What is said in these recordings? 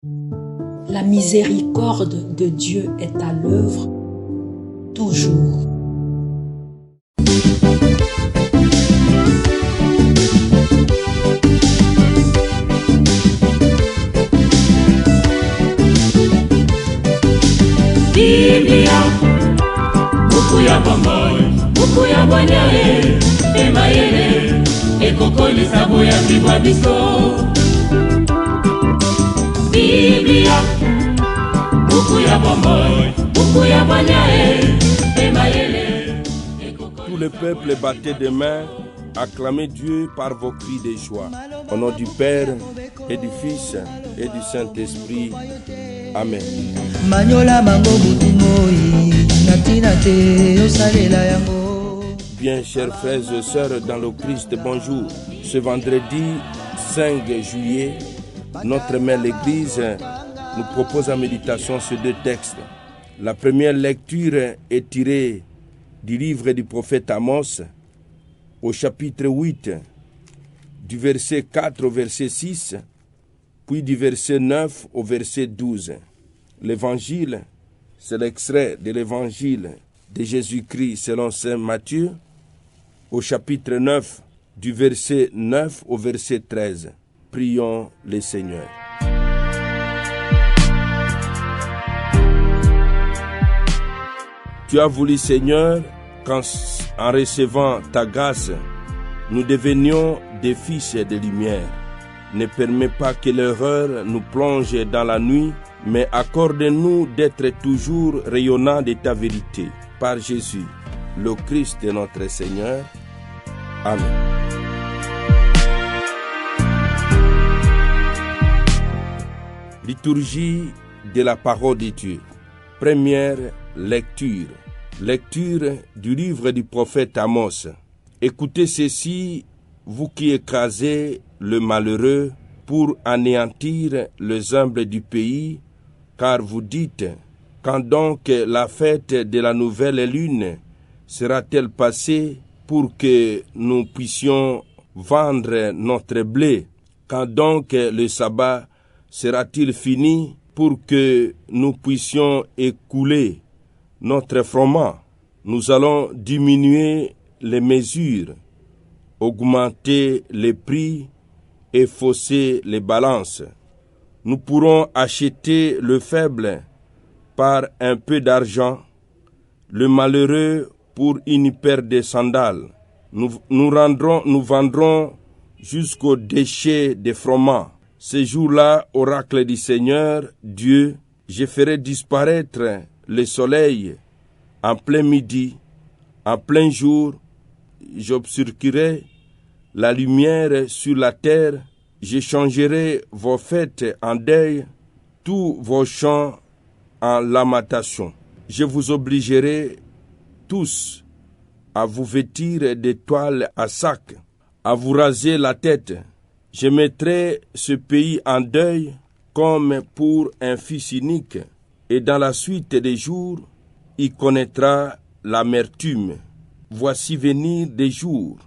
La miséricorde de Dieu est à l'œuvre toujours. Biblia, buku ya bomoi, buku ya bwanyae, emayele, ekokolisa boya bibwa biso. Biblia, buku ya bomoi, buku ya bwanyae, emayele. Tout le peuple battait des mains, acclamez Dieu par vos cris de joie. Au nom du Père et du Fils et du Saint-Esprit. Amen. Bien, chers frères et sœurs dans le Christ, bonjour. Ce vendredi 5 juillet, notre mère l'Église nous propose en méditation ces deux textes. La première lecture est tirée du livre du prophète Amos, au chapitre 8, du verset 4 au verset 6, puis du verset 9 au verset 12. L'évangile, c'est l'extrait de l'évangile de Jésus-Christ selon saint Matthieu, au chapitre 9, du verset 9 au verset 13. Prions le Seigneur. Tu as voulu, Seigneur, qu'en recevant ta grâce, nous devenions des fils de lumière. Ne permets pas que l'erreur nous plonge dans la nuit, mais accorde-nous d'être toujours rayonnants de ta vérité. Par Jésus, le Christ de notre Seigneur. Amen. Liturgie de la parole de Dieu. Première lecture. Lecture du livre du prophète Amos. Écoutez ceci, vous qui écrasez le malheureux pour anéantir les humbles du pays, car vous dites, quand donc la fête de la nouvelle lune sera-t-elle passée pour que nous puissions vendre notre blé? Quand donc le sabbat sera-t-il fini pour que nous puissions écouler notre froment? Nous allons diminuer les mesures, augmenter les prix et fausser les balances. Nous pourrons acheter le faible par un peu d'argent, le malheureux pour une paire de sandales. Nous vendrons jusqu'au déchet des froment. Ce jour-là, oracle du Seigneur, Dieu, je ferai disparaître le soleil en plein midi, en plein jour, j'obscurcirai la lumière sur la terre, je changerai vos fêtes en deuil, tous vos chants en lamentation. Je vous obligerai tous à vous vêtir de toiles à sac, à vous raser la tête. Je mettrai ce pays en deuil comme pour un fils unique, et dans la suite des jours, il connaîtra l'amertume. Voici venir des jours,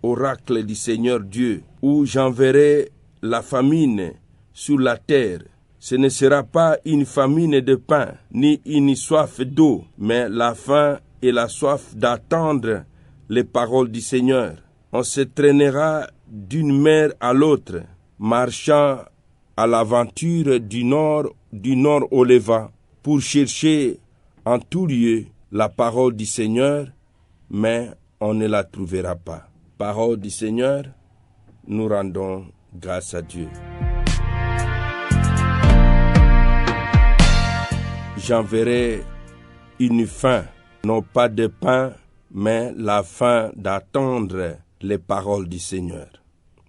oracle du Seigneur Dieu, où j'enverrai la famine sur la terre. Ce ne sera pas une famine de pain, ni une soif d'eau, mais la faim et la soif d'attendre les paroles du Seigneur. On se traînera d'une mer à l'autre, marchant à l'aventure du nord au levant, pour chercher en tout lieu la parole du Seigneur, mais on ne la trouvera pas. Parole du Seigneur, nous rendons grâce à Dieu. J'enverrai une faim, non pas de pain, mais la faim d'attendre les paroles du Seigneur.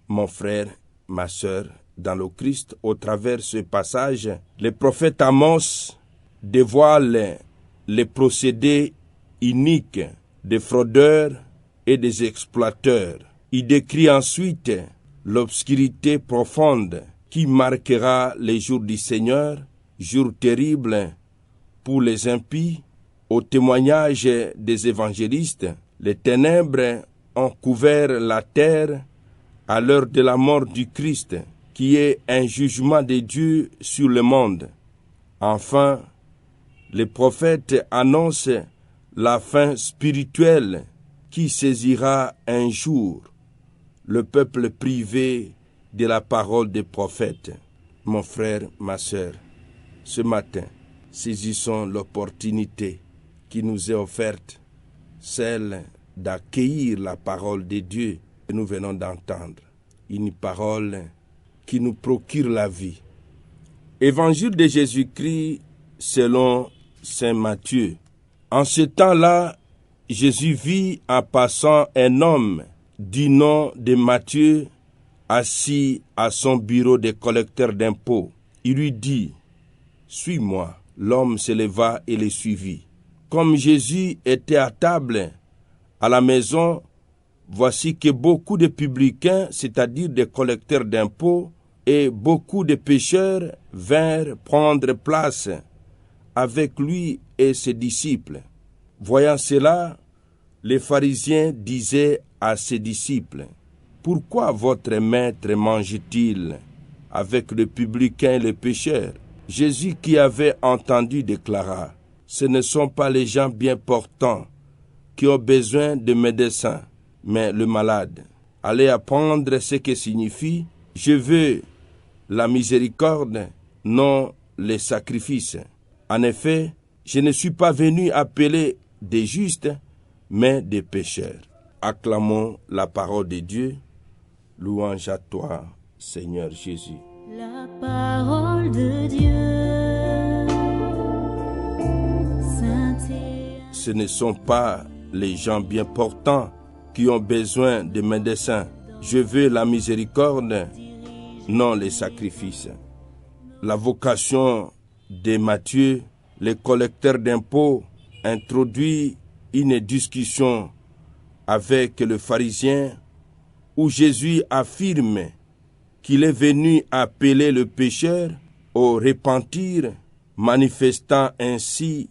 Mon frère, ma sœur, dans le Christ, au travers ce passage, le prophète Amos dévoile les procédés iniques des fraudeurs et des exploiteurs. Il décrit ensuite l'obscurité profonde qui marquera les jours du Seigneur, jours terribles pour les impies. Au témoignage des évangélistes, les ténèbres ont couvert la terre à l'heure de la mort du Christ. qui est un jugement de Dieu sur le monde. Enfin, les prophètes annoncent la fin spirituelle qui saisira un jour le peuple privé de la parole des prophètes. Mon frère, ma sœur, ce matin, saisissons l'opportunité qui nous est offerte, celle d'accueillir la parole de Dieu que nous venons d'entendre. Une parole qui nous procure la vie. Évangile de Jésus-Christ selon saint Matthieu. En ce temps-là, Jésus vit en passant un homme du nom de Matthieu assis à son bureau de collecteur d'impôts. Il lui dit, « Suis-moi. » L'homme se leva et le suivit. Comme Jésus était à table à la maison, voici que beaucoup de publicains, c'est-à-dire des collecteurs d'impôts, et beaucoup de pécheurs vinrent prendre place avec lui et ses disciples. Voyant cela, les pharisiens disaient à ses disciples, « Pourquoi votre maître mange-t-il avec les publicains et les pécheurs ?» Jésus qui avait entendu déclara, « Ce ne sont pas les gens bien portants qui ont besoin de médecins, mais le malade. Allez apprendre ce que signifie « Je veux la miséricorde, non les sacrifices. » En effet, je ne suis pas venu appeler des justes, mais des pécheurs. Acclamons la parole de Dieu. Louange à toi, Seigneur Jésus. La parole de Dieu. Ce ne sont pas les gens bien portants qui ont besoin de médecins. Je veux la miséricorde, non les sacrifices. La vocation de Matthieu, le collecteur d'impôts, introduit une discussion avec le pharisien où Jésus affirme qu'il est venu appeler le pécheur au repentir, manifestant ainsi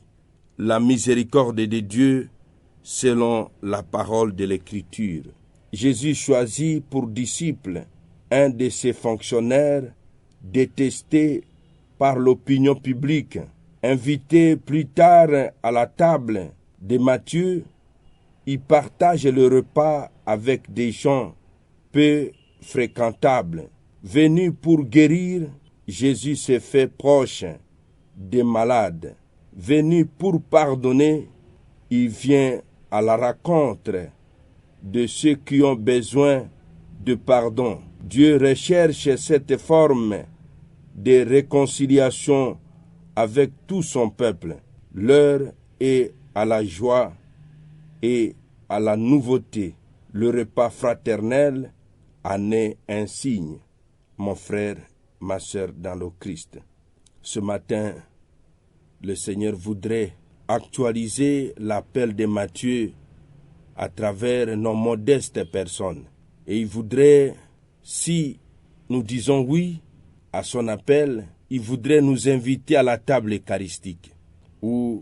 la miséricorde de Dieu selon la parole de l'Écriture. Jésus choisit pour disciple un de ses fonctionnaires détesté par l'opinion publique. Invité plus tard à la table de Matthieu, il partage le repas avec des gens peu fréquentables. Venu pour guérir, Jésus se fait proche des malades. Venu pour pardonner, il vient à la rencontre de ceux qui ont besoin de pardon. Dieu recherche cette forme de réconciliation avec tout son peuple. L'heure est à la joie et à la nouveauté. Le repas fraternel en est un signe. Mon frère, ma sœur dans le Christ. Ce matin, le Seigneur voudrait actualiser l'appel de Matthieu à travers nos modestes personnes. Et il voudrait, si nous disons oui à son appel, il voudrait nous inviter à la table eucharistique où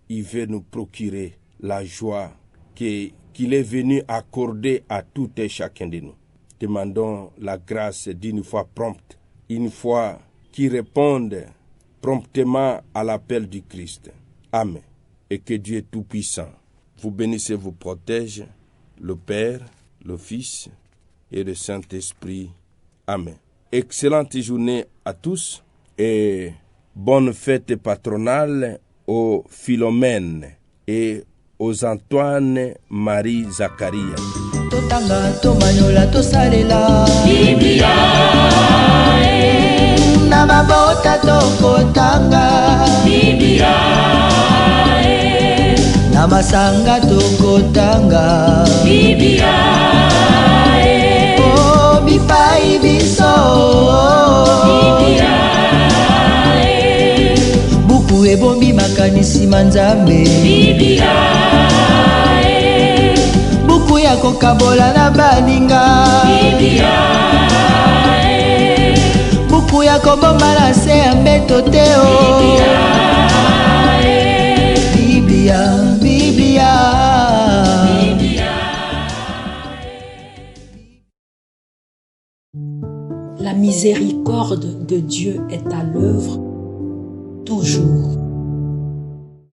il veut nous procurer la joie qu'il est venu accorder à tout et chacun de nous. Demandons la grâce d'une foi prompte, une foi qui réponde promptement à l'appel du Christ. Amen. Et que Dieu Tout-Puissant vous bénisse et vous protège, le Père, le Fils et le Saint-Esprit. Amen. Excellente journée à tous et bonne fête patronale aux Philomène et aux Antoine Marie Zacharia. Totanga tomanyola tosalela Biblia na mabota tokotanga Biblia na masanga tokotanga Biblia oh bipai biso Biblia buku ebombi makanisi manzambe Biblia buku ya kokabola na baninga Biblia buku ya kobomba na se ya mbeto te o Biblia, Biblia. La misère miséricorde de Dieu est à l'œuvre toujours.